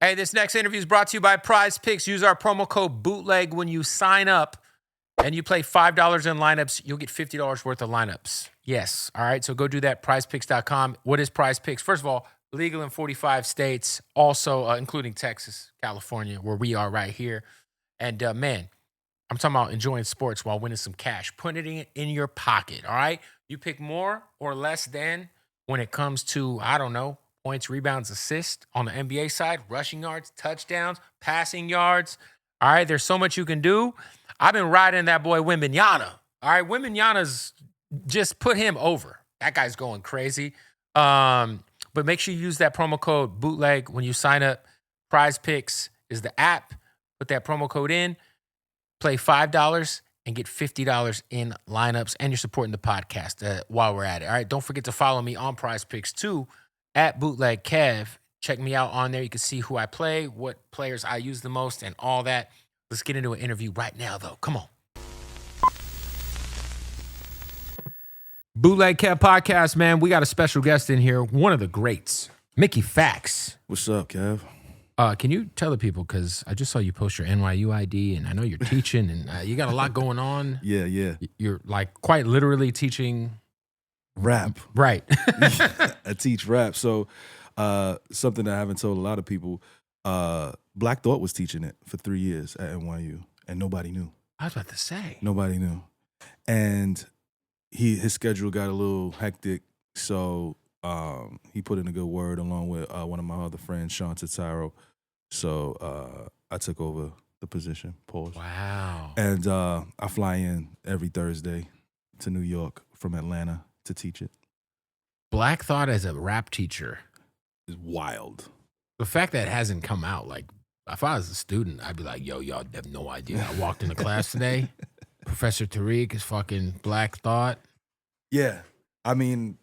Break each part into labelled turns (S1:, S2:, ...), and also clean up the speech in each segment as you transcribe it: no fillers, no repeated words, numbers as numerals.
S1: Hey, this next interview is brought to you by PrizePicks. Use our promo code Bootleg when you sign up and you play $5 in lineups. You'll get $50 worth of lineups. Yes. All right. So go do that. PrizePicks.com. What is PrizePicks? First of all, legal in 45 states, also including Texas, California, where we are right here. And man, I'm talking about enjoying sports while winning some cash. Putting it in your pocket. All right. You pick more or less than when it comes to, I don't know, points, rebounds, assists on the NBA side, rushing yards, touchdowns, passing yards. All right, there's so much you can do. I've been riding that boy Wembanyama. All right, Wembanyama's just put him over. That guy's going crazy. But make sure you use that promo code Bootleg when you sign up. PrizePicks is the app. Put that promo code in, play $5 and get $50 in lineups, and you're supporting the podcast while we're at it. All right, don't forget to follow me on PrizePicks too. At Bootleg Kev. Check me out on there. You can see who I play, what players I use the most, and all that. Let's get into an interview right now, though. Come on. Bootleg Kev podcast, man. We got a special guest in here. One of the greats, Mickey Factz.
S2: What's up, Kev?
S1: Can you tell the people, because I just saw you post your NYU ID, and I know you're teaching, and you got a lot going on.
S2: Yeah.
S1: You're like quite literally teaching
S2: rap.
S1: Right.
S2: I teach rap. So something that I haven't told a lot of people, Black Thought was teaching it for 3 years at NYU, and nobody knew.
S1: I was about to say.
S2: Nobody knew. And his schedule got a little hectic, so he put in a good word along with one of my other friends, Sean Totaro. So I took over the position. Pause.
S1: Wow.
S2: And I fly in every Thursday to New York from Atlanta to teach it.
S1: Black Thought as a rap teacher
S2: is wild.
S1: The fact that it hasn't come out, like, if I was a student, I'd be like, yo, y'all have no idea. I walked into class today. Professor Tariq is fucking Black Thought.
S2: Yeah. I mean,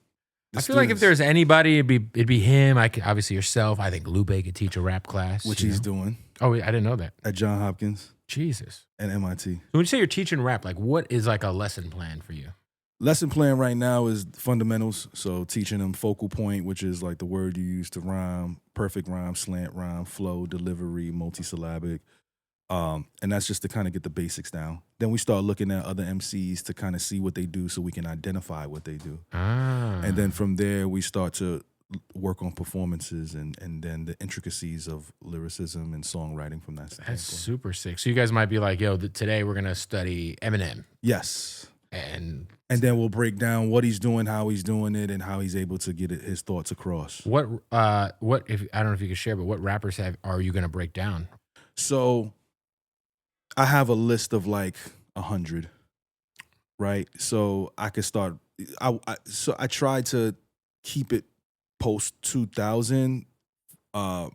S1: I feel like if there's anybody, it'd be him. Obviously yourself. I think Lupe could teach a rap class.
S2: Which he's doing.
S1: Oh, I didn't know that.
S2: At Johns Hopkins.
S1: Jesus.
S2: And MIT.
S1: So when you say you're teaching rap, like, what is like a lesson plan for you?
S2: Lesson plan right now is fundamentals. So teaching them focal point, which is like the word you use to rhyme, perfect rhyme, slant rhyme, flow, delivery, multisyllabic. And that's just to kind of get the basics down. Then we start looking at other MCs to kind of see what they do so we can identify what they do. And then from there, we start to work on performances and then the intricacies of lyricism and songwriting from that standpoint.
S1: That's super sick. So you guys might be like, yo, today we're going to study Eminem.
S2: Yes.
S1: And
S2: then we'll break down what he's doing, how he's doing it, and how he's able to get his thoughts across.
S1: What if I don't know if you can share, but what rappers are you going to break down?
S2: So I have a list of like 100, right? So I could start. I try to keep it post 2000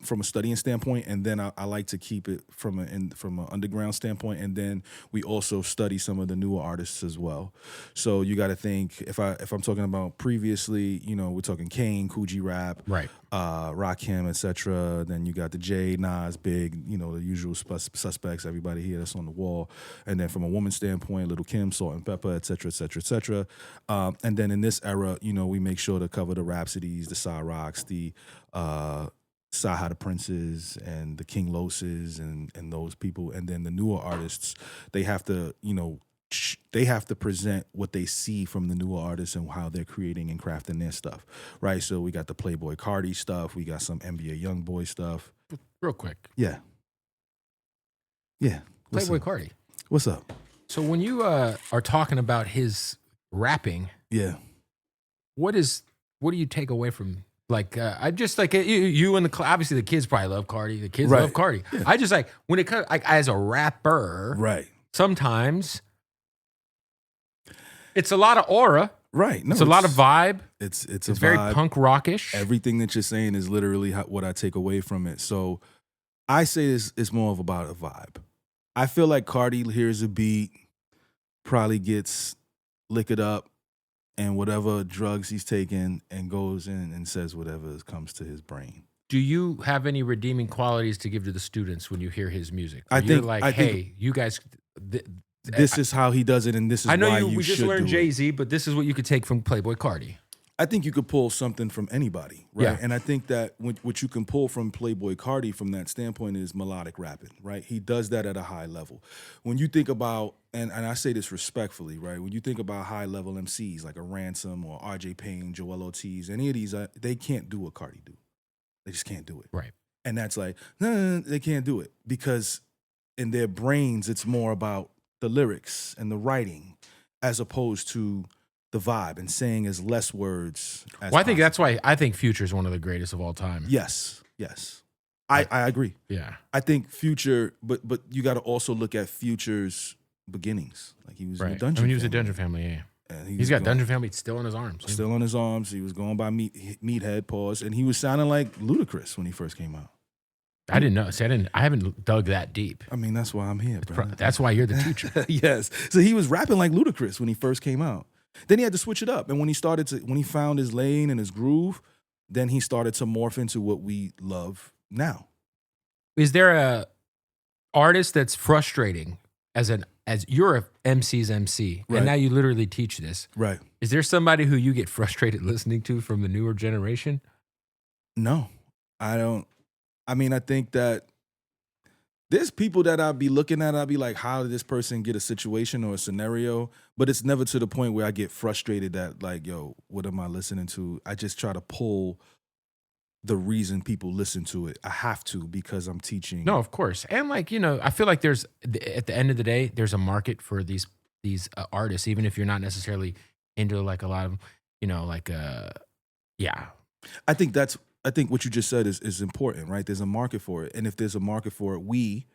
S2: from a studying standpoint, and then I like to keep it from an underground standpoint, and then we also study some of the newer artists as well. So you got to think if I'm talking about previously, we're talking Kane, Coogee Rap,
S1: right,
S2: Rakim, etc. Then you got the J, Nas, Big, the usual suspects, everybody here that's on the wall. And then from a woman's standpoint, Little Kim, Salt and Pepper, etc., etc., etc. And then in this era, we make sure to cover the Rhapsodies, the Cyrocks, the Saha the Princes and the King Loses and those people. And then the newer artists, they have to, they have to present what they see from the newer artists and how they're creating and crafting their stuff, right? So we got the Playboy Cardi stuff. We got some NBA Youngboy stuff.
S1: Real quick.
S2: Yeah.
S1: Playboy Cardi.
S2: What's up?
S1: So when you are talking about his rapping,
S2: yeah,
S1: what do you take away from? Like, I just like you and obviously the kids probably love Cardi. The kids love Cardi. Yeah. I just like when it comes like as a rapper,
S2: right?
S1: Sometimes it's a lot of aura,
S2: right? No,
S1: it's a lot of vibe.
S2: It's
S1: very punk rockish.
S2: Everything that you're saying is literally what I take away from it. So I say it's more of about a vibe. I feel like Cardi hears a beat, probably gets liquored up, and whatever drugs he's taking, and goes in and says whatever comes to his brain.
S1: Do you have any redeeming qualities to give to the students when you hear his music?
S2: I think,
S1: hey, you guys,
S2: this is how he does it, and this is why you should do it.
S1: We just learned Jay-Z, but this is what you could take from Playboy Cardi.
S2: I think you could pull something from anybody, right?
S1: Yeah.
S2: And I think that what you can pull from Playboi Carti from that standpoint is melodic rapping, right? He does that at a high level. When you think about, and I say this respectfully, right? When you think about high-level MCs like a Ransom or RJ Payne, Joel Ortiz, any of these, they can't do what Carti do. They just can't do it.
S1: Right.
S2: And that's like, no, they can't do it because in their brains, it's more about the lyrics and the writing as opposed to the vibe and saying as less words as
S1: Well, I think
S2: possible.
S1: that's why I think Future is one of the greatest of all time.
S2: Yes. I agree.
S1: Yeah.
S2: I think Future, but you got to also look at Future's beginnings. Like he was in the Dungeon
S1: I mean, he was a
S2: Family.
S1: Dungeon Family, yeah.
S2: And
S1: He's got Dungeon Family still in his arms.
S2: still on his arms. He was going by Meathead, pause, and he was sounding like Ludacris when he first came out.
S1: I didn't know. See, I haven't dug that deep.
S2: I mean, that's why I'm here, bro.
S1: That's why you're the teacher.
S2: Yes. So he was rapping like Ludacris when he first came out. Then he had to switch it up. And when he found his lane and his groove, then he started to morph into what we love now.
S1: Is there a artist that's frustrating as you're a MC's MC,
S2: Right.
S1: and now you literally teach this?
S2: Right.
S1: Is there somebody who you get frustrated listening to from the newer generation?
S2: No, I don't. I mean, I think that there's people that I'll be looking at, I'll be like, how did this person get a situation or a scenario? But it's never to the point where I get frustrated that like, yo, what am I listening to? I just try to pull the reason people listen to it. I have to because I'm teaching.
S1: No, of course. And like, I feel like there's, at the end of the day, there's a market for these artists, even if you're not necessarily into like a lot of, yeah.
S2: I think what you just said is important, right? There's a market for it. And if there's a market for it, we,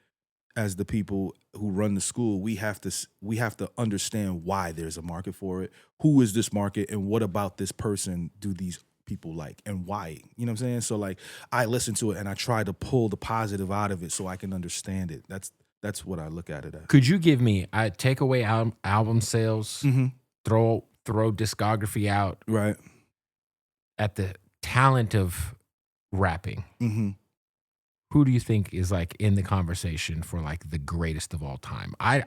S2: as the people who run the school, we have to understand why there's a market for it. Who is this market and what about this person do these people like and why? You know what I'm saying? So like I listen to it and I try to pull the positive out of it so I can understand it. That's what I look at it as.
S1: Could you give me, take away album sales, throw discography out,
S2: Right.
S1: at the talent of rapping?
S2: Mm-hmm.
S1: Who do you think is like in the conversation for like the greatest of all time? I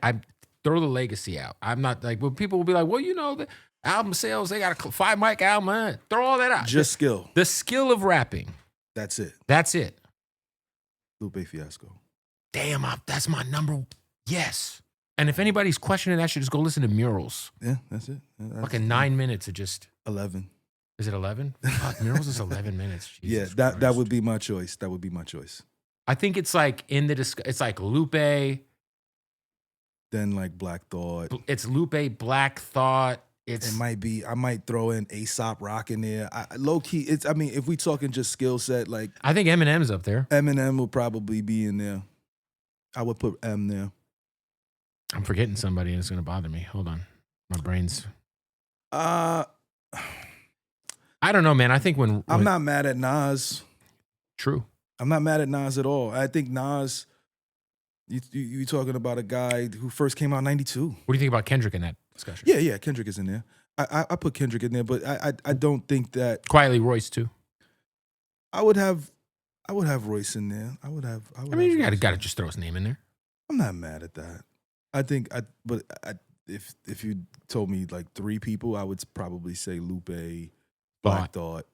S1: throw the legacy out. I'm not like, when people will be like, well, the album sales, they got a 5 mic album. Throw all that out.
S2: Just skill.
S1: The skill of rapping.
S2: That's it.
S1: That's it.
S2: Lupe Fiasco.
S1: Damn, that's my number. Yes. And if anybody's questioning that, should just go listen to Murals.
S2: Yeah, that's it. That's
S1: Like in 9 minutes of just
S2: 11.
S1: Is it 11? Fuck, Murals is 11 minutes. Jesus
S2: Yeah, that
S1: Christ.
S2: would be my choice. That would be my choice.
S1: I think it's like it's like Lupe.
S2: Then like Black Thought.
S1: It's Lupe, Black Thought.
S2: It might be. I might throw in Aesop Rock in there. Low key. If we talking just skill set, like
S1: I think Eminem's up there.
S2: Eminem will probably be in there. I would put M there.
S1: I'm forgetting somebody and it's gonna bother me. Hold on, my brain's.
S2: I
S1: don't know, man. I think when
S2: I'm not mad at Nas.
S1: True.
S2: I'm not mad at Nas at all. I think Nas. You talking about a guy who first came out in '92.
S1: What do you think about Kendrick in that discussion?
S2: Yeah, Kendrick is in there. I put Kendrick in there, but I don't think that
S1: Quietly Royce too.
S2: I would have Royce in there. I would have
S1: You
S2: Royce.
S1: gotta just throw his name in there.
S2: I'm not mad at that. I think if you told me like 3 people, I would probably say Lupe, Black Thought,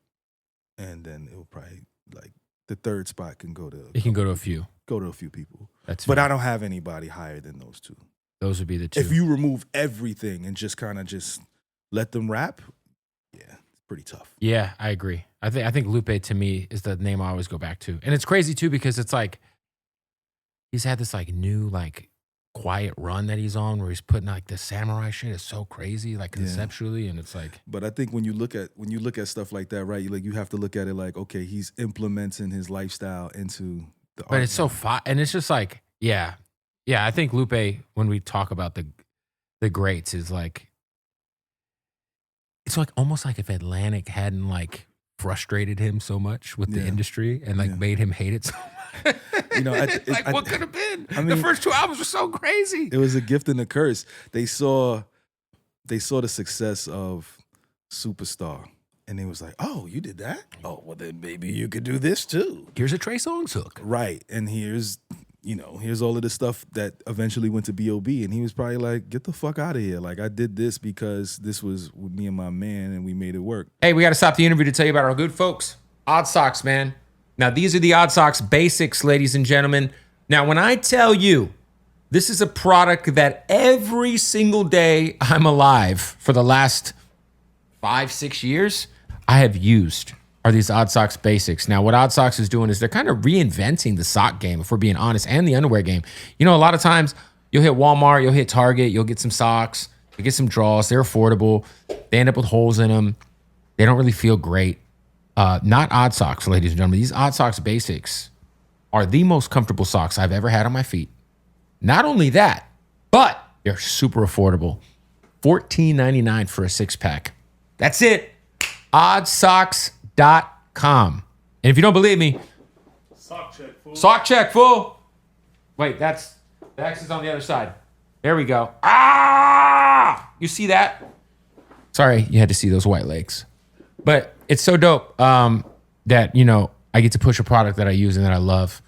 S2: and then it will probably like the third spot can go to.
S1: It can go to a few.
S2: Go to a few people.
S1: That's
S2: but
S1: fair.
S2: I don't have anybody higher than those 2.
S1: Those would be the 2.
S2: If you remove everything and just kind of just let them rap, yeah, it's pretty tough.
S1: Yeah, I agree. I think Lupe to me is the name I always go back to. And it's crazy too because it's like he's had this like new like quiet run that he's on where he's putting like the samurai shit is so crazy like conceptually and it's like.
S2: But I think when you look at stuff like that, right? You have to look at it like, okay, he's implementing his lifestyle into the art.
S1: But it's so and it's just like yeah. I think Lupe when we talk about the greats is like it's like almost like if Atlantic hadn't like frustrated him so much with the industry and like made him hate it so much. What could have been? The first 2 albums were so crazy.
S2: It was a gift and a curse. They saw the success of Superstar and it was like, oh, you did that? Oh, well then maybe you could do this too.
S1: Here's a Trey Songz hook.
S2: Right. And here's here's all of the stuff that eventually went to B.O.B. And he was probably like, get the fuck out of here. Like, I did this because this was with me and my man and we made it work.
S1: Hey, we got to stop the interview to tell you about our good folks, Odd Socks, man. Now, these are the Odd Socks basics, ladies and gentlemen. Now, when I tell you this is a product that every single day I'm alive for the last 5-6 years, I have used are these Odd Socks basics. Now, what Odd Socks is doing is they're kind of reinventing the sock game, if we're being honest, and the underwear game. A lot of times you'll hit Walmart, you'll hit Target, you'll get some socks, you'll get some draws. They're affordable. They end up with holes in them. They don't really feel great. Not Odd Socks, ladies and gentlemen. These Odd Socks basics are the most comfortable socks I've ever had on my feet. Not only that, but they're super affordable. $14.99 for a 6-pack. That's it. Oddsocks.com. And if you don't believe me,
S2: Sock check, fool.
S1: sock check, fool. Wait, the X is on the other side. There we go. Ah! You see that? Sorry, you had to see those white legs. But it's so dope that, I get to push a product that I use and that I love.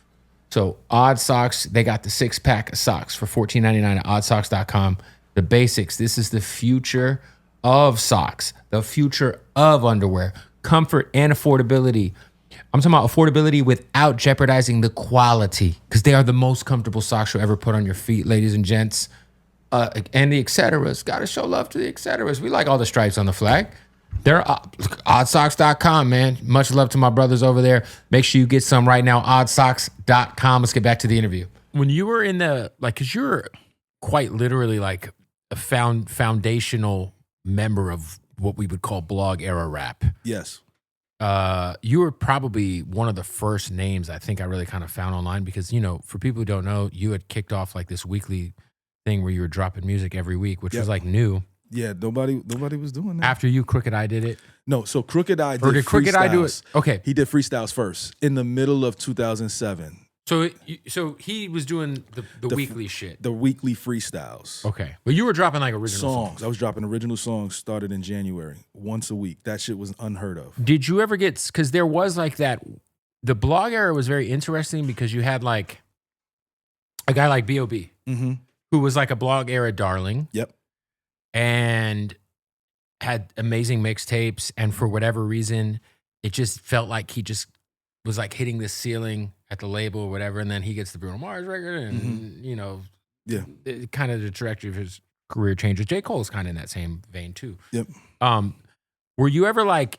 S1: So Odd Socks, they got the 6-pack of socks for $14.99 at oddsocks.com. The basics. This is the future of socks, the future of underwear, comfort and affordability. I'm talking about affordability without jeopardizing the quality, because they are the most comfortable socks you'll ever put on your feet, ladies and gents. And the et ceteras. Got to show love to the et ceteras. We like all the stripes on the flag. They're oddsocks.com, man. Much love to my brothers over there. Make sure you get some right now, oddsocks.com. Let's get back to the interview. When you were in because you're quite literally like a foundational member of what we would call blog era rap.
S2: Yes.
S1: You were probably one of the first names I think I really kind of found online because, for people who don't know, you had kicked off like this weekly thing where you were dropping music every week, which was like new.
S2: Yeah, nobody was doing that.
S1: After you, Crooked Eye did it?
S2: No, so Crooked Eye did
S1: Or did Crooked Eye do it? Okay.
S2: He did freestyles first in the middle of 2007.
S1: So he was doing the weekly shit.
S2: The weekly freestyles.
S1: Okay. But you were dropping like original songs.
S2: I was dropping original songs, started in January, once a week. That shit was unheard of.
S1: Did you ever get, because there was like that, the blog era was very interesting because you had like a guy like B.O.B.
S2: Mm-hmm.
S1: who was like a blog era darling.
S2: Yep.
S1: And had amazing mixtapes. And for whatever reason, it just felt like he just was like hitting the ceiling at the label or whatever. And then he gets the Bruno Mars record and,
S2: yeah,
S1: it kind of the trajectory of his career changes. J. Cole's kind of in that same vein too.
S2: Yep.
S1: Were you ever like,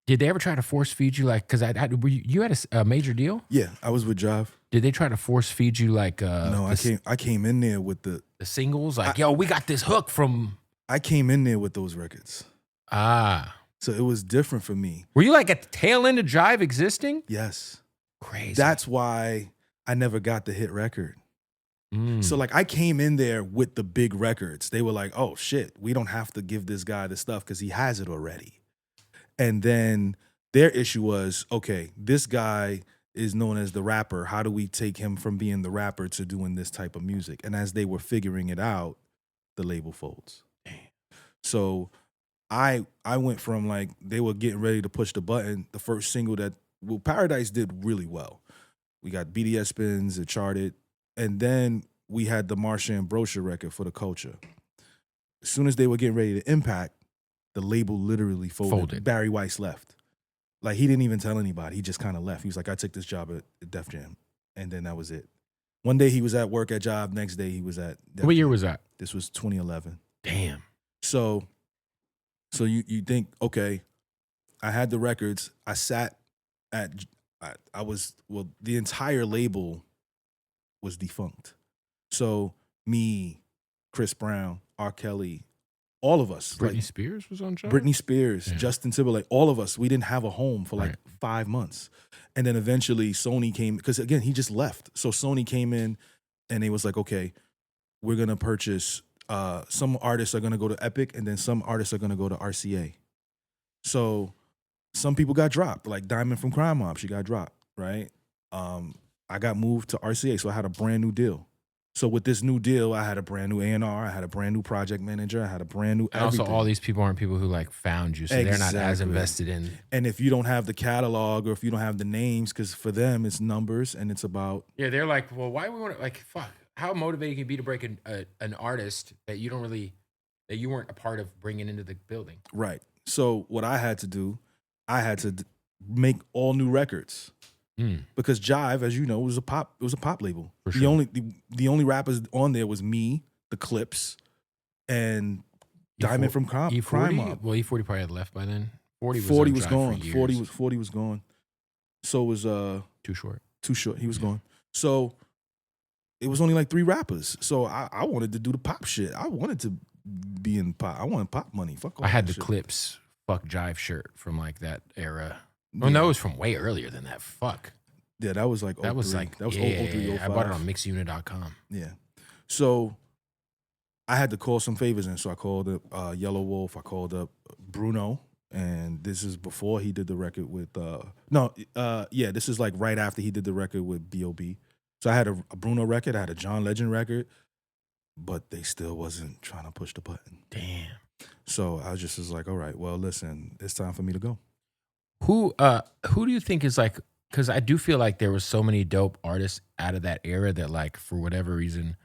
S1: did they ever try to force feed you like, because you had a major deal?
S2: Yeah, I was with Jive.
S1: Did they try to force feed you like
S2: no, I came in there with the
S1: singles? Like, yo, we got this hook from...
S2: I came in there with those records.
S1: Ah.
S2: So it was different for me.
S1: Were you like at the tail end of Jive existing?
S2: Yes.
S1: Crazy.
S2: That's why I never got the hit record. So like I came in there with the big records. They were like, oh shit, we don't have to give this guy the stuff because he has it already. And then their issue was, okay, this guy is known as the rapper. How do we take him from being the rapper to doing this type of music? And as they were figuring it out, the label folds. So I went from like, they were getting ready to push the button. The first single Paradise did really well. We got BDS spins, it charted. And then we had the Marsha and Brochure record for the culture. As soon as they were getting ready to impact, the label literally folded. Barry Weiss left. Like, he didn't even tell anybody. He just kind of left. He was like, I took this job at Def Jam. And then that was it. One day he was at work at Jive. Next day he was at Def
S1: What
S2: Jam.
S1: year was that?
S2: This was 2011.
S1: Damn.
S2: So you think, okay, I had the records. I sat at, the entire label was defunct. So me, Chris Brown, R. Kelly, all of us.
S1: Britney Spears was on Jive?
S2: Britney Spears, Justin Timberlake, all of us, we didn't have a home for like 5 months. And then eventually Sony came, because again, he just left. So Sony came in and they was like, okay, we're going to purchase, some artists are going to go to Epic and then some artists are going to go to RCA. So some people got dropped, like Diamond from Crime Mob, she got dropped, right? I got moved to RCA, so I had a brand new deal. So with this new deal, I had a brand new A&R, I had a brand new project manager, I had a brand new
S1: And
S2: everything.
S1: also, all these people aren't people who like found you, so they're not as
S2: Exactly.
S1: invested in.
S2: And if you don't have the catalog or if you don't have the names, because for them it's numbers and it's about
S1: Yeah, they're like, well, why we want to like fuck? How motivating can it be to break an artist that you don't really that you weren't a part of bringing into the building?
S2: right. So what I had to do, I had to make all new records. Because Jive, as you know, was a pop label.
S1: For
S2: the
S1: sure.
S2: the only rappers on there was me, the Clips, and Diamond from Crime Mob.
S1: Well, E40 probably had left by then. 40
S2: was
S1: on
S2: gone.
S1: Drive for years.
S2: 40 was gone. So was
S1: Too short.
S2: Too Short. He was gone. So it was only like 3 rappers. So I wanted to do the pop shit. I wanted to be in pop. I wanted pop money. Fuck all
S1: I had
S2: that
S1: the
S2: shit.
S1: Clips fuck Jive shirt from like that era. Oh no, it was from way earlier than that. Fuck.
S2: Yeah, that was like 03.
S1: That was like
S2: that was
S1: yeah,
S2: 03, 05.
S1: I bought it on mixunit.com.
S2: Yeah. So I had to call some favors in. So I called up Yellow Wolf. I called up Bruno. And this is before he did the record with this is like right after he did the record with B.O.B. So I had a Bruno record, I had a John Legend record, but they still wasn't trying to push the button.
S1: Damn.
S2: So I was like, all right, well, listen, it's time for me to go.
S1: Who do you think is like, because I do feel like there was so many dope artists out of that era that like for whatever reason,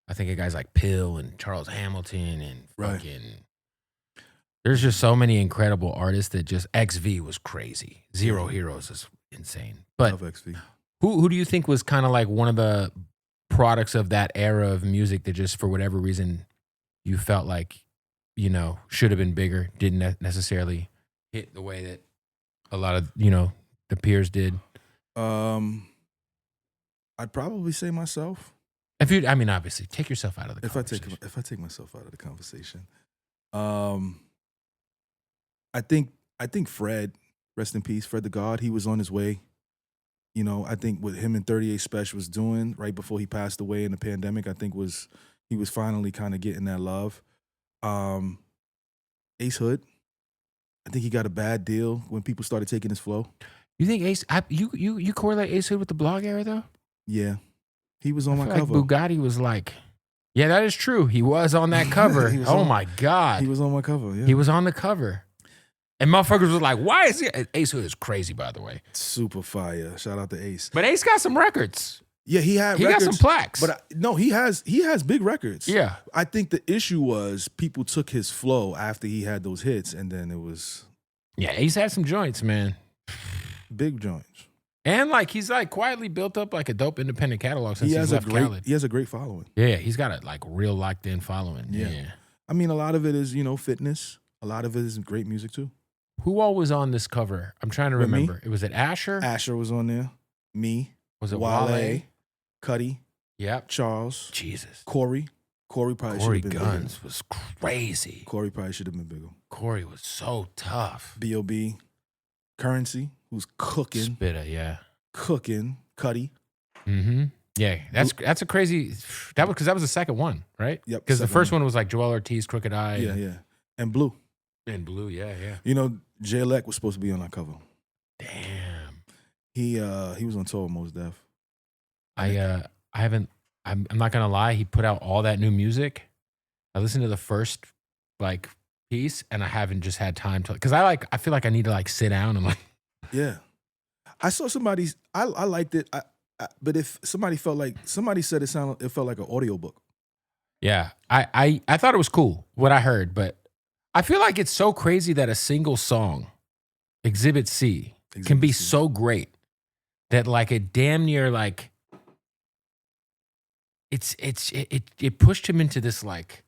S1: I think of guys like Pill and Charles Hamilton and fucking there's just so many incredible artists that just XV was crazy. Zero Heroes is insane. But
S2: Love XV.
S1: who do you think was kind of like one of the products of that era of music that just for whatever reason you felt like, you know, should have been bigger, didn't necessarily hit the way that a lot of, you know, the peers did?
S2: I'd probably say myself.
S1: If you, I mean, obviously, take yourself out of the
S2: If
S1: conversation.
S2: I take myself out of the conversation, I think Fred, rest in peace, Fred the God, he was on his way. You know, I think what him and 38 Special was doing right before he passed away in the pandemic, I think he was finally kind of getting that love. Ace Hood, I think he got a bad deal when people started taking his flow.
S1: You think Ace? You correlate Ace Hood with the blog era though?
S2: Yeah, he was on my
S1: I feel
S2: cover.
S1: like Bugatti was like, yeah, that is true. He was on that cover. My God,
S2: he was on my cover. Yeah,
S1: he was on the cover. And motherfuckers was like, why is he? Ace Hood is crazy, by the way.
S2: Super fire. Shout out to Ace.
S1: But Ace got some records.
S2: Yeah, he got
S1: some plaques.
S2: But no, he has big records.
S1: Yeah.
S2: I think the issue was people took his flow after he had those hits, and then it was
S1: Yeah, Ace had some joints, man.
S2: big joints.
S1: And like he's like quietly built up like a dope independent catalog since he's left Khaled.
S2: He has a great following.
S1: Yeah, he's got a like real locked in following. Yeah.
S2: I mean, a lot of it is, you know, fitness. A lot of it is great music too.
S1: Who all was on this cover? I'm trying to
S2: With me?
S1: remember. It was Asher.
S2: Asher was on there. Me.
S1: Was it Wale?
S2: Cuddy.
S1: Yep.
S2: Charles.
S1: Jesus.
S2: Corey. Corey probably should
S1: Corey
S2: have been
S1: Guns
S2: bigger.
S1: was crazy.
S2: Corey probably should have been bigger.
S1: Corey was so tough.
S2: B.O.B. Currency, who's cooking.
S1: Spitter, yeah.
S2: Cooking. Cuddy.
S1: Mm-hmm. Yeah, that's a crazy. That was because that was the second one, right?
S2: Yep.
S1: Because the
S2: second
S1: first one was like Joel Ortiz, Crooked Eye.
S2: Yeah. And Blue.
S1: And Blue, yeah.
S2: You know, Jay Leck was supposed to be on that cover.
S1: Damn.
S2: He was on tour with Mos Def.
S1: I'm not gonna lie. He put out all that new music. I listened to the first like piece, and I haven't just had time to because I feel like I need to like sit down and like.
S2: Yeah, I saw somebody's. I liked it. But if somebody said it felt like an audiobook.
S1: Yeah, I thought it was cool what I heard, but I feel like it's so crazy that a single song, Exhibit C, can be so great that like it damn near like it pushed him into this like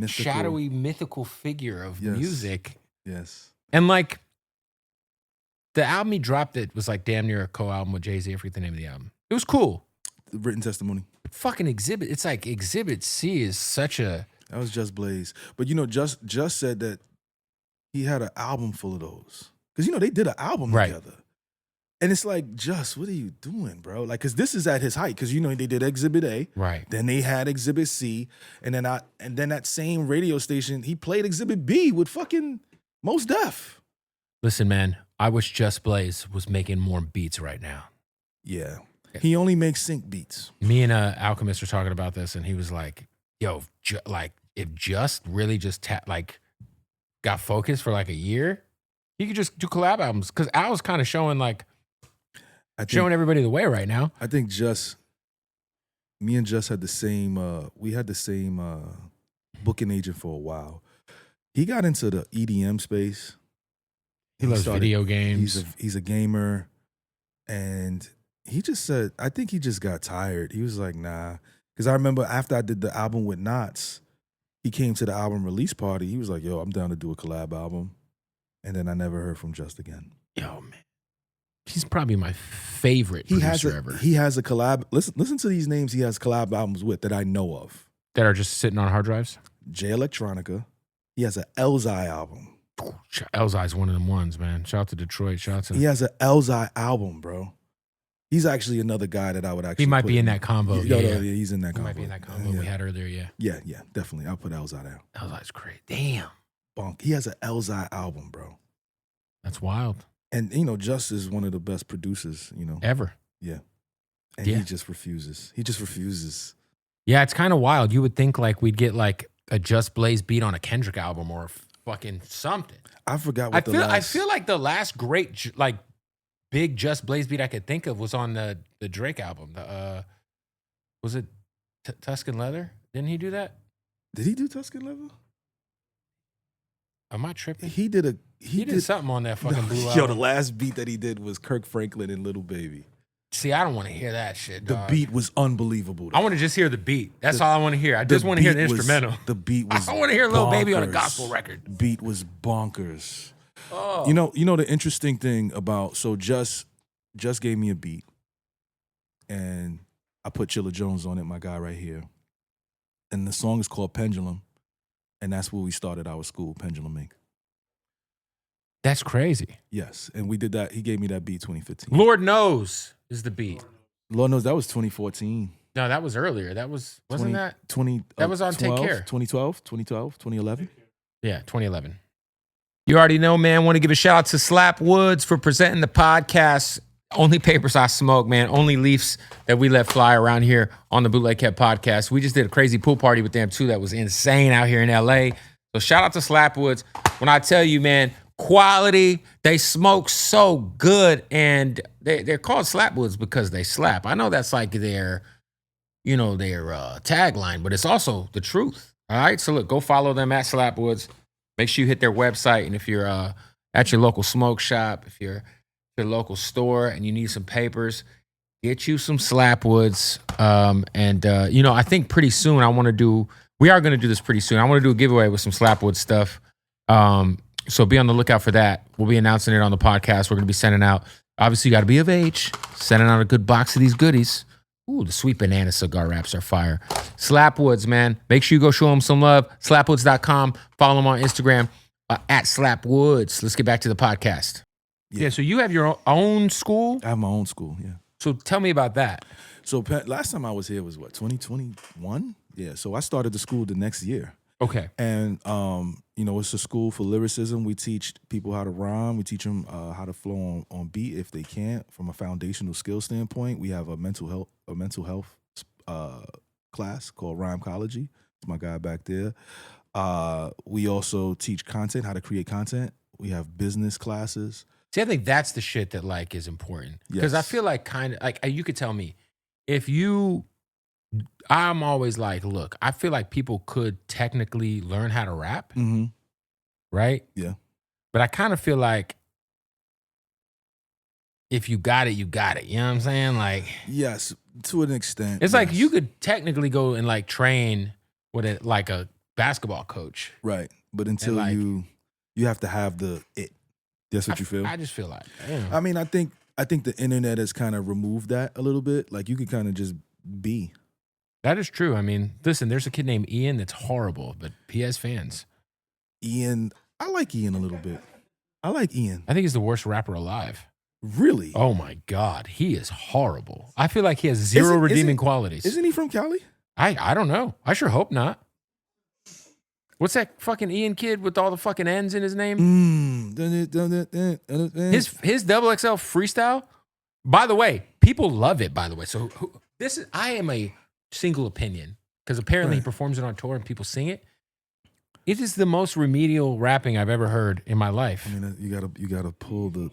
S1: shadowy mythical figure of music.
S2: Yes,
S1: and like the album he dropped, it was like damn near a co-album with Jay-Z. I forget the name of the album. It was cool.
S2: The written testimony.
S1: Fucking Exhibit. It's like Exhibit C is such a.
S2: That was Just Blaze. But you know, Just said that he had an album full of those. Because you know, they did an album together. And it's like, Just, what are you doing, bro? Like, because this is at his height. Because you know, they did Exhibit A.
S1: Right.
S2: Then they had Exhibit C. And then that same radio station, he played Exhibit B with fucking Mos Def.
S1: Listen, man, I wish Just Blaze was making more beats right now.
S2: Yeah. He only makes sync beats.
S1: Me and Alchemist were talking about this, and he was like, "Yo, if Just really just got focused for like a year, he could just do collab albums." Because Al's kind of showing showing everybody the way right now.
S2: I think me and Just had the same. We had the same booking agent for a while. He got into the EDM space.
S1: He loves video games.
S2: He's a gamer, and he just said, I think he just got tired. He was like, nah. Because I remember after I did the album with Knots, he came to the album release party. He was like, yo, I'm down to do a collab album. And then I never heard from Just again.
S1: Yo, man. He's probably my favorite producer ever.
S2: He has a collab. Listen to these names he has collab albums with that I know of.
S1: That are just sitting on hard drives?
S2: J Electronica. He has an Elzai album.
S1: Elzai's one of them ones, man. Shout out to Detroit.
S2: He has an Elzai album, bro. He's actually another guy that I would actually.
S1: He might be in that combo.
S2: Yeah, he's in that combo.
S1: He might be in that combo we had earlier.
S2: Yeah, definitely. I'll put Elzai down.
S1: Elzai's great. Damn.
S2: Bonk. He has an Elzai album, bro.
S1: That's wild.
S2: And Just is one of the best producers,
S1: ever.
S2: Yeah. And he just refuses.
S1: Yeah, it's kind of wild. You would think like we'd get like a Just Blaze beat on a Kendrick album or fucking something.
S2: I forgot
S1: I feel like the last great big Just Blaze beat I could think of was on the Drake album. Was it Tuscan Leather? Didn't he do that?
S2: Did he do Tuscan Leather?
S1: Am I tripping?
S2: He did
S1: something on that fucking Blue album.
S2: Yo, the last beat that he did was Kirk Franklin and Little Baby.
S1: See, I don't want to hear that shit, dog.
S2: The beat was unbelievable, though.
S1: I want to just hear the beat. That's all I want to hear. I just want to hear the instrumental.
S2: The beat was
S1: I want to hear Lil Baby on a gospel record.
S2: Beat was bonkers.
S1: Oh.
S2: You know the interesting thing about, so Just gave me a beat, and I put Chilla Jones on it, my guy right here. And the song is called Pendulum, and that's where we started our school, Pendulum Inc.
S1: That's crazy.
S2: Yes, and we did that. He gave me that beat 2015.
S1: Lord Knows is the beat.
S2: Lord Knows, that was 2014.
S1: No, that was earlier. That wasn't that?
S2: That
S1: was on
S2: 12,
S1: Take Care.
S2: 2012, 2011.
S1: Yeah, 2011. You already know, man. Want to give a shout out to Slap Woods for presenting the podcast. Only papers I smoke, man. Only leafs that we let fly around here on the Bootleg Kept podcast. We just did a crazy pool party with them too. That was insane out here in LA. So shout out to Slap Woods. When I tell you, man, quality, they smoke so good, and they're called Slap Woods because they slap. I know that's like their tagline, but it's also the truth. All right, so look, go follow them at Slap Woods. Make sure you hit their website, and if you're at your local smoke shop, if you're at your local store and you need some papers, get you some Slap Woods. I think pretty soon we are going to do this pretty soon. I want to do a giveaway with some Slap Woods stuff. So be on the lookout for that. We'll be announcing it on the podcast. We're going to be sending out, obviously you got to be of age, sending out a good box of these goodies. Ooh, the sweet banana cigar wraps are fire. Slap Woods, man. Make sure you go show them some love. Slapwoods.com. Follow them on Instagram at Slap Woods. Let's get back to the podcast. Yeah, so you have your own school?
S2: I have my own school, yeah.
S1: So tell me about that.
S2: So last time I was here was 2021? Yeah, so I started the school the next year.
S1: Okay.
S2: And, it's a school for lyricism. We teach people how to rhyme. We teach them how to flow on beat if they can't. From a foundational skill standpoint, we have a mental health class called Rhymecology. It's my guy back there. We also teach content, how to create content. We have business classes.
S1: See, I think that's the shit that is important. Because I feel like you could tell me I'm always like, look, I feel like people could technically learn how to rap,
S2: mm-hmm.
S1: right?
S2: Yeah.
S1: But I kind of feel like if you got it, you got it. You know what I'm saying? Like,
S2: yes, to an extent.
S1: It's like you could technically go and train with a basketball coach,
S2: right? But until you have to have the it. That's what you feel.
S1: I just feel like.
S2: I mean, I think the internet has kind of removed that a little bit. Like you could kind of just be.
S1: That is true. I mean, listen, there's a kid named Ian that's horrible, but he has fans.
S2: Ian, I like Ian a little bit. I like Ian.
S1: I think he's the worst rapper alive.
S2: Really?
S1: Oh my God, he is horrible. I feel like he has zero redeeming qualities.
S2: Isn't he from Cali?
S1: I don't know. I sure hope not. What's that fucking Ian kid with all the fucking N's in his name?
S2: His
S1: His XXL freestyle. By the way, People love it, by the way. So I am a single opinion because apparently he performs it on tour and people sing it. It is the most remedial rapping I've ever heard in my life.
S2: I mean, you gotta pull the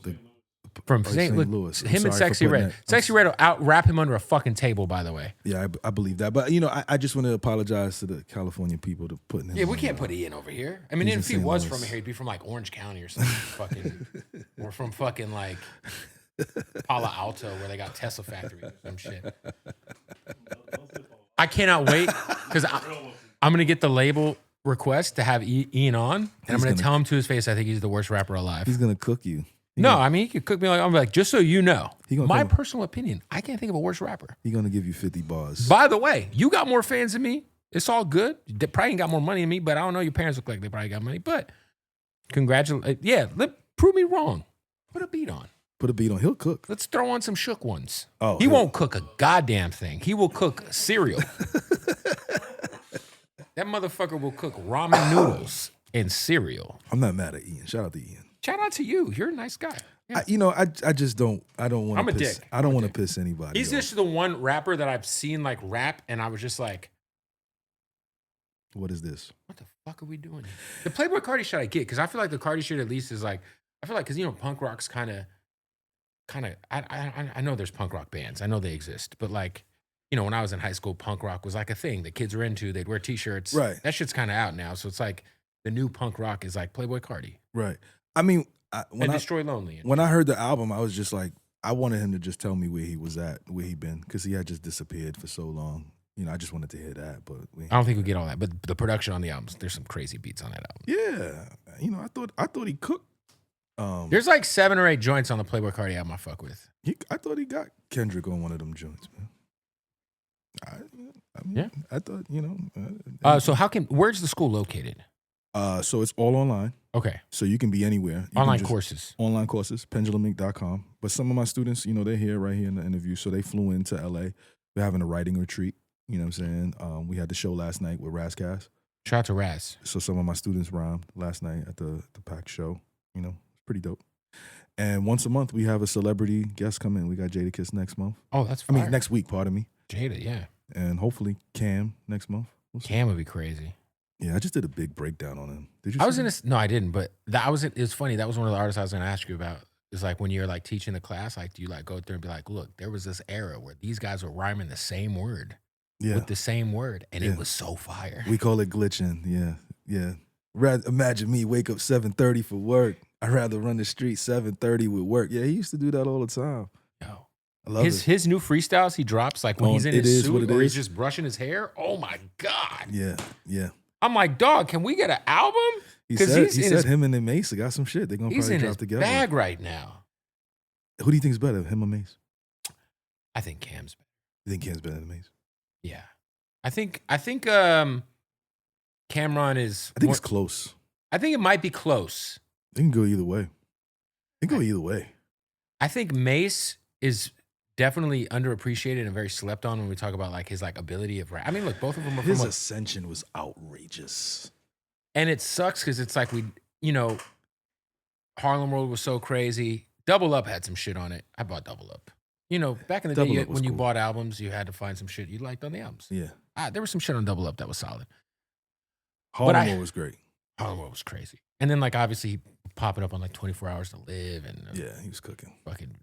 S1: from St. Louis. Him and Sexy Red. Sexy Red will out rap him under a fucking table, by the way.
S2: Yeah, I believe that. But I just want to apologize to the California people to putting him.
S1: Yeah, we can't put Ian over here. I mean, if he was from here, he'd be from like Orange County or something, fucking, or from fucking like Palo Alto where they got Tesla factories or some shit. I cannot wait because I'm gonna get the label request to have Ian on, and I'm gonna tell him to his face I think he's the worst rapper alive.
S2: He's gonna cook you.
S1: I mean, he could cook me like, I'm like, just so you know, my personal opinion, I can't think of a worse rapper.
S2: He's going to give you 50 bars.
S1: By the way, you got more fans than me. It's all good. They probably ain't got more money than me, but I don't know. Your parents look like they probably got money. But congratulations. Yeah, prove me wrong. Put a beat on.
S2: Put a beat on. He'll cook.
S1: Let's throw on some shook ones.
S2: Oh,
S1: he won't cook a goddamn thing. He will cook cereal. That motherfucker will cook ramen noodles and cereal.
S2: I'm not mad at Ian. Shout out to Ian.
S1: Shout out to you. You're a nice guy. Yeah.
S2: I just don't. I don't want to.
S1: I'm a dick.
S2: I don't want to piss anybody.
S1: He's just the one rapper that I've seen like rap, and I was just like,
S2: "What is this?
S1: What the fuck are we doing here?" The Playboy Cardi shit I get because I feel like the Cardi shit at least is like I feel like because punk rock's kind of. I know there's punk rock bands. I know they exist, but like when I was in high school, punk rock was like a thing that kids were into. They'd wear T-shirts.
S2: Right.
S1: That shit's kind of out now, so it's like the new punk rock is like Playboy Cardi.
S2: Right. I mean.
S1: And Destroy Lonely.
S2: When I heard the album, I was just like, I wanted him to just tell me where he was at, where he been, because he had just disappeared for so long. I just wanted to hear that, but
S1: I don't think we get all that. But the production on the albums, there's some crazy beats on that album.
S2: Yeah, I thought he cooked.
S1: There's like 7 or 8 joints on the Playboy Cardi album I fuck with.
S2: I thought he got Kendrick on one of them joints, man. I thought
S1: So where's the school located?
S2: So it's all online.
S1: Okay.
S2: So you can be anywhere.
S1: Online courses,
S2: penduluminc.com. But some of my students, they're here right here in the interview. So they flew into LA. We're having a writing retreat. You know what I'm saying? We had the show last night with Razcast.
S1: Shout out to Raz.
S2: So some of my students rhymed last night at the Pack show. It's pretty dope. And once a month we have a celebrity guest come in. We got Jadakiss next month.
S1: Oh, that's fire.
S2: next week, pardon me.
S1: Jada, yeah.
S2: And hopefully Cam next month.
S1: Cam would be crazy.
S2: Yeah, I just did a big breakdown on him. Did you?
S1: No, I didn't. But it's funny. That was one of the artists I was going to ask you about. It's like when you're like teaching the class, like do you like go through and be like, look, there was this era where these guys were rhyming the same word with the same word, and it was so fire.
S2: We call it glitching. Yeah. Imagine me wake up 7:30 for work. I'd rather run the street 7:30 with work. Yeah, he used to do that all the time.
S1: Yo.
S2: I love
S1: his new freestyles he drops like when he's in his suit or he's just brushing his hair. Oh my God.
S2: Yeah.
S1: I'm like, dog, can we get an album?
S2: He said him and Mace got some shit. They're gonna probably drop together.
S1: He's in his bag right now.
S2: Who do you think's better, him or Mace?
S1: I think Cam's better.
S2: You think Cam's better than Mace?
S1: Yeah. I think Cameron is.
S2: I think it's close.
S1: I think it might be close.
S2: It can go either way.
S1: I think Mace is definitely underappreciated and very slept on when we talk about like his like ability of rap. I mean, look, both of them are
S2: his ascension was outrageous.
S1: And it sucks because it's like Harlem World was so crazy. Double Up had some shit on it. I bought Double Up. Back in the day when you bought albums, you had to find some shit you liked on the albums.
S2: Yeah.
S1: There was some shit on Double Up that was solid.
S2: Harlem World was great.
S1: Harlem World was crazy. And then like obviously popping up on like 24 Hours to Live and
S2: yeah, he was cooking.
S1: Fucking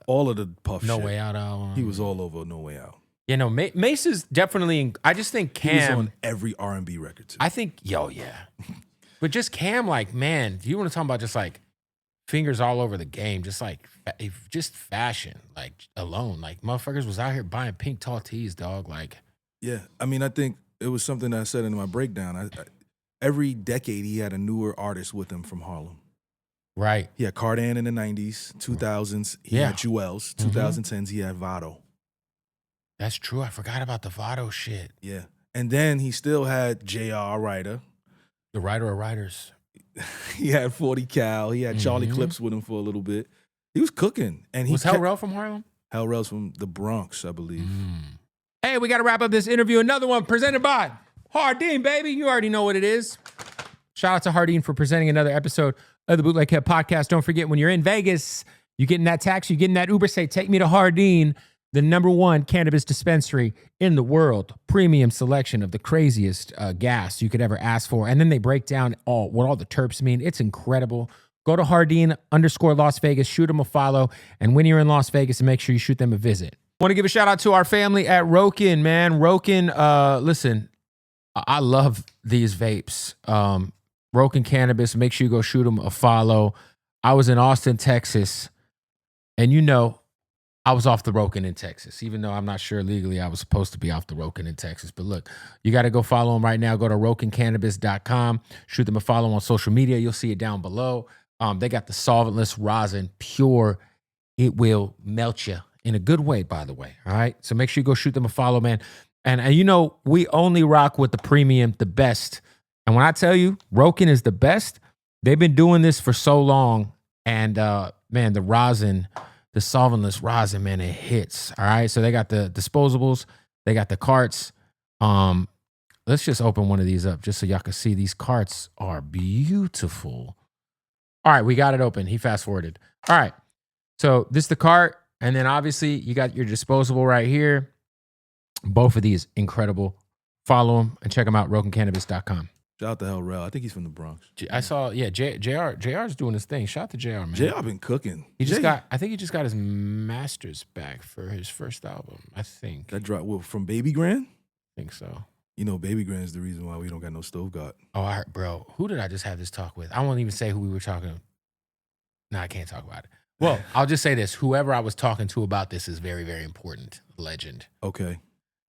S2: all of the Puff
S1: No
S2: shit.
S1: Way Out album.
S2: He was all over No Way Out.
S1: Mace is definitely. I just think Cam.
S2: He was on every R&B record too.
S1: I think, yeah. But just Cam, like, man, do you want to talk about just like fingers all over the game, just like just fashion, like alone, like motherfuckers was out here buying pink tall tees, dog. Like,
S2: yeah, I mean, I think it was something I said in my breakdown. Every decade he had a newer artist with him from Harlem.
S1: Right.
S2: He had Cardan in the 90s, 2000s. He had Jewels. 2010s, he had Vado.
S1: That's true. I forgot about the Vado shit.
S2: Yeah. And then he still had J.R. Ryder.
S1: The Ryder of Riders.
S2: He had 40 Cal. He had Charlie Clips with him for a little bit. He was cooking. And he
S1: was Hell Rel from Harlem?
S2: Hell Rel's from the Bronx, I believe.
S1: Hey, we got to wrap up this interview. Another one presented by Hardin, baby. You already know what it is. Shout out to Hardin for presenting another episode of the Bootleg Podcast. Don't forget, when you're in Vegas You getting that taxi, you getting that Uber, say, take me to Hardin, the #1 cannabis dispensary in the world. Premium selection of the craziest gas you could ever ask for. And then they break down what all the terps mean. It's incredible. Go to Hardin_Las Vegas, shoot them a follow. And when you're in Las Vegas, make sure you shoot them a visit. Want to give a shout out to our family at Rokin, man. Rokin, listen, I love these vapes. Rokin Cannabis, make sure you go shoot them a follow. I was in Austin, Texas, and I was off the Rokin in Texas, even though I'm not sure legally I was supposed to be off the Rokin in Texas. But look, you got to go follow them right now. Go to rokincannabis.com. Shoot them a follow on social media. You'll see it down below. They got the solventless rosin, pure. It will melt you in a good way, by the way. All right? So make sure you go shoot them a follow, man. And we only rock with the premium, the best. And when I tell you, Rokin is the best, they've been doing this for so long. And, man, the rosin, the solventless rosin, man, it hits. All right. So they got the disposables, they got the carts. Let's just open one of these up just so y'all can see. These carts are beautiful. All right, we got it open. He fast forwarded. All right. So this is the cart. And then obviously you got your disposable right here. Both of these incredible. Follow them and check them out, rokincannabis.com.
S2: Shout out to Hell Rel. I think he's from the Bronx.
S1: I saw, JR's doing his thing. Shout out to JR, man.
S2: JR been cooking.
S1: I think he just got his masters back for his first album. I think.
S2: That dropped from Baby Grand?
S1: I think so.
S2: Baby Grand is the reason why we don't got no stove got.
S1: Oh, bro, who did I just have this talk with? I won't even say who we were talking to. No, I can't talk about it. Well, I'll just say this. Whoever I was talking to about this is very, very important. Legend.
S2: Okay.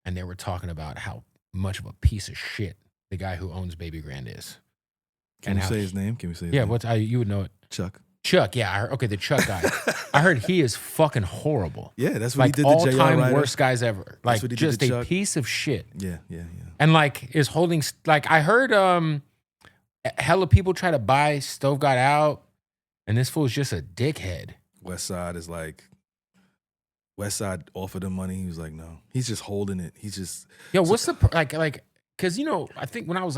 S1: And they were talking about how much of a piece of shit the guy who owns Baby Grand is.
S2: Can we say his name?
S1: Yeah, you would know it.
S2: Chuck,
S1: yeah. The Chuck guy. I heard he is fucking horrible.
S2: Yeah, that's what he did to
S1: all
S2: JR
S1: time
S2: Ryder.
S1: Worst guys ever. Like, just a piece of shit.
S2: Yeah.
S1: And is holding, I heard hella people try to buy Stove Got out, and this fool's just a dickhead.
S2: West Side offered him money. He was like, no. He's just holding it. He's just.
S1: Yo, what's the, because, I think when I was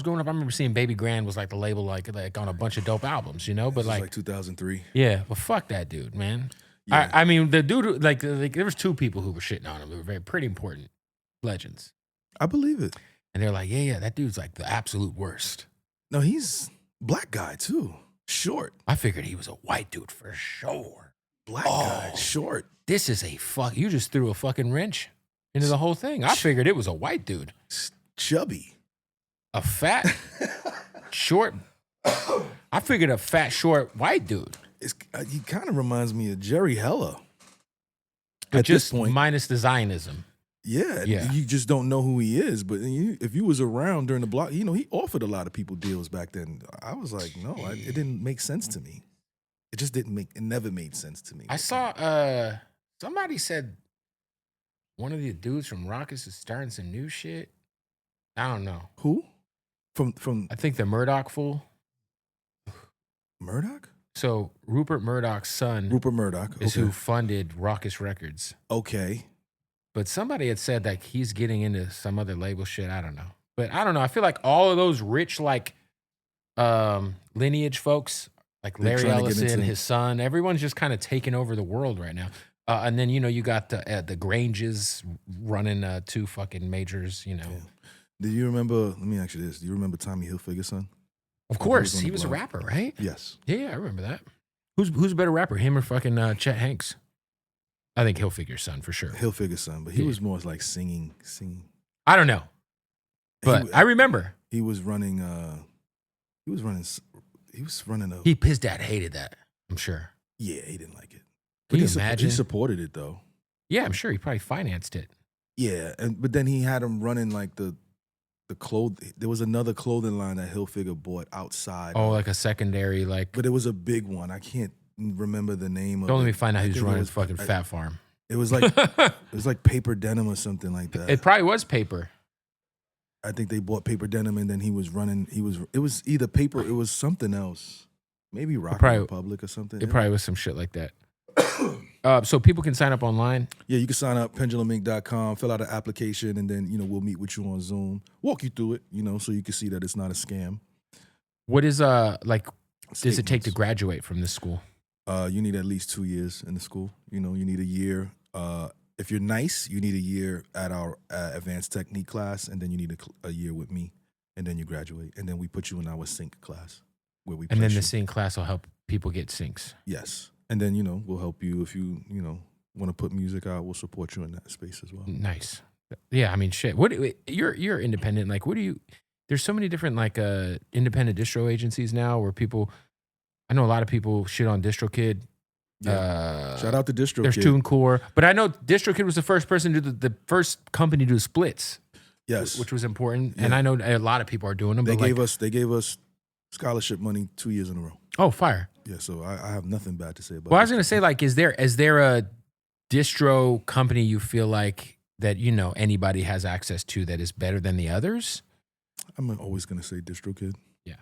S1: growing up, I remember seeing Baby Grand was the label, like on a bunch of dope albums, but
S2: like 2003.
S1: Yeah, but fuck that dude, man.
S2: Yeah.
S1: I mean, the dude, there was two people who were shitting on him. They were pretty important legends.
S2: I believe it.
S1: And they're like, yeah, that dude's the absolute worst.
S2: No, he's black guy too. Short.
S1: I figured he was a white dude for sure.
S2: Black guy, short.
S1: This is you just threw a fucking wrench into the whole thing. I figured it was a white dude.
S2: Chubby.
S1: A fat, short. I figured a fat, short, white dude.
S2: He kind of reminds me of Jerry Heller.
S1: But just minus the Zionism.
S2: Yeah, you just don't know who he is. But if you was around during the block, he offered a lot of people deals back then. I was like, no, it didn't make sense to me. It just it never made sense to me.
S1: I saw somebody said one of the dudes from Rockets is starting some new shit. I don't know.
S2: Who? From
S1: I think the Murdoch fool.
S2: Murdoch?
S1: So Rupert Murdoch's son.
S2: Rupert Murdoch
S1: is who funded Raucous Records.
S2: Okay.
S1: But somebody had said he's getting into some other label shit. I don't know. But I don't know. I feel like all of those rich lineage folks, like Larry Ellison, his son, everyone's just kind of taking over the world right now. And then you got the Granges running 2 fucking majors. Yeah.
S2: Do you remember? Let me ask you this: do you remember Tommy Hilfiger's son?
S1: Of course, he was a rapper, right?
S2: Yes.
S1: Yeah, I remember that. Who's a better rapper, him or fucking Chet Hanks? I think Hilfiger's son for sure.
S2: Hilfiger's son, but he was more like singing.
S1: I don't know, but I remember
S2: he was running. His
S1: dad hated that. I'm sure.
S2: Yeah, he didn't like it.
S1: Can you imagine?
S2: He supported it though.
S1: Yeah, I'm sure he probably financed it.
S2: Yeah, but then he had him running the there was another clothing line that Hilfiger bought outside.
S1: Oh, like a secondary,
S2: But it was a big one. I can't remember the name of it.
S1: Don't let me find out who's running fucking Fat Farm.
S2: It was like paper denim or something like that.
S1: It probably was paper.
S2: I think they bought paper denim and then he was running. It was either paper. It was something else. Maybe Rock Republic or something.
S1: It probably was some shit like that. So people can sign up online?
S2: Yeah, you can sign up, penduluminc.com, fill out an application, and then, we'll meet with you on Zoom, walk you through it, so you can see that it's not a scam.
S1: What is, does it take to graduate from this school?
S2: You need at least 2 years in the school. You know, you need a year. If you're nice, you need a year at our advanced technique class, and then you need a year with me, and then you graduate, and then we put you in our sync class where we.
S1: And then the
S2: you.
S1: sync class will help people get syncs.
S2: Yes, and then we'll help you if you want to put music out. We'll support you in that space as well.
S1: Nice. Yeah, I mean, shit. What you're independent? Like, what do you? There's so many different like independent distro agencies now where people. I know a lot of people shit on DistroKid.
S2: Yeah. Shout out to DistroKid.
S1: There's TuneCore, but I know DistroKid was the first person to do the first company to do splits.
S2: Yes,
S1: which was important,
S2: yeah.
S1: And I know a lot of people are doing them.
S2: They gave us scholarship money 2 years in a row.
S1: Oh, fire!
S2: Yeah, so I have nothing bad to say about.
S1: Well, I was gonna say, like, is there a distro company you feel like that anybody has access to that is better than the others?
S2: I'm always gonna say DistroKid.
S1: Yeah,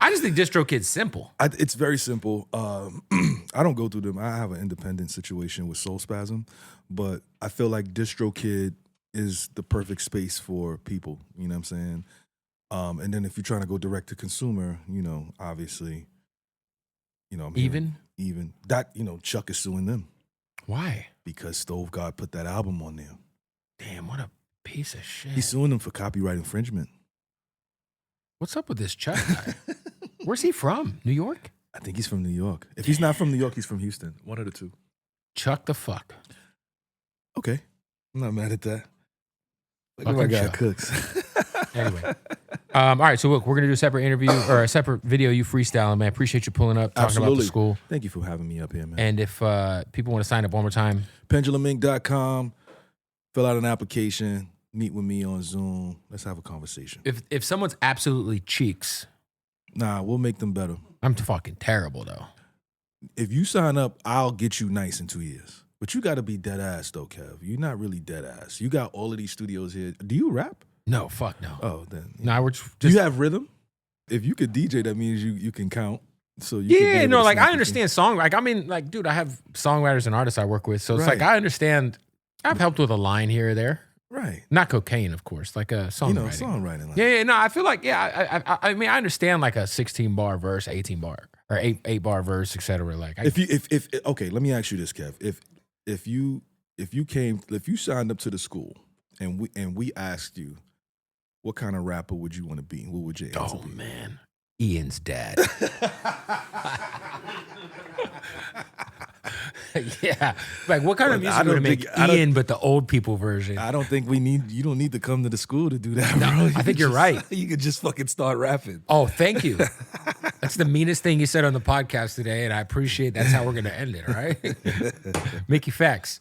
S1: I just think DistroKid's simple.
S2: It's very simple. I don't go through them. I have an independent situation with Soul Spasm, but I feel like DistroKid is the perfect space for people. You know what I'm saying? And then if you're trying to go direct to consumer, obviously, even that, Chuck is suing them.
S1: Why?
S2: Because Stove God put that album on there.
S1: Damn, what a piece of shit.
S2: He's suing them for copyright infringement.
S1: What's up with this Chuck guy? Where's he from? New York?
S2: I think he's from New York. If he's not from New York, he's from Houston. One of the two.
S1: Chuck the fuck.
S2: Okay. I'm not mad at that. Look
S1: at
S2: my guy cooks.
S1: Anyway. All right, so look, we're going to do a separate interview or a separate video, you freestyling, man. I appreciate you pulling up, talking about the school.
S2: Thank you for having me up here, man.
S1: And if people want to sign up one more time.
S2: PendulumInc.com. Fill out an application. Meet with me on Zoom. Let's have a conversation.
S1: If someone's absolutely cheeks.
S2: Nah, we'll make them better.
S1: I'm fucking terrible, though.
S2: If you sign up, I'll get you nice in 2 years. But you got to be dead ass, though, Kev. You're not really dead ass. You got all of these studios here. Do you rap?
S1: No, fuck no.
S2: Oh, then.
S1: No, we're just.
S2: Do you have rhythm? If you could DJ, that means you can count. So
S1: like I understand song. Like I mean, like dude, I have songwriters and artists I work with, so it's like I understand. I've helped with a line here or there.
S2: Right.
S1: Not cocaine, of course, like a songwriting.
S2: Songwriting. Like
S1: Yeah, no, I feel like, I mean, I understand like a 16-bar verse, 18-bar, or 8-bar verse, etc. Like,
S2: okay, let me ask you this, Kev. If you signed up to the school and we asked you, what kind of rapper would you want to be? What would your answer be?
S1: Oh, man. Ian's dad. Yeah. Like, what kind of music would make Ian but the old people version?
S2: I don't think you don't need to come to the school to do that, bro.
S1: I think you're right.
S2: You could just fucking start rapping.
S1: Oh, thank you. That's the meanest thing you said on the podcast today, and I appreciate that's how we're going to end it, all right? Mickey Factz.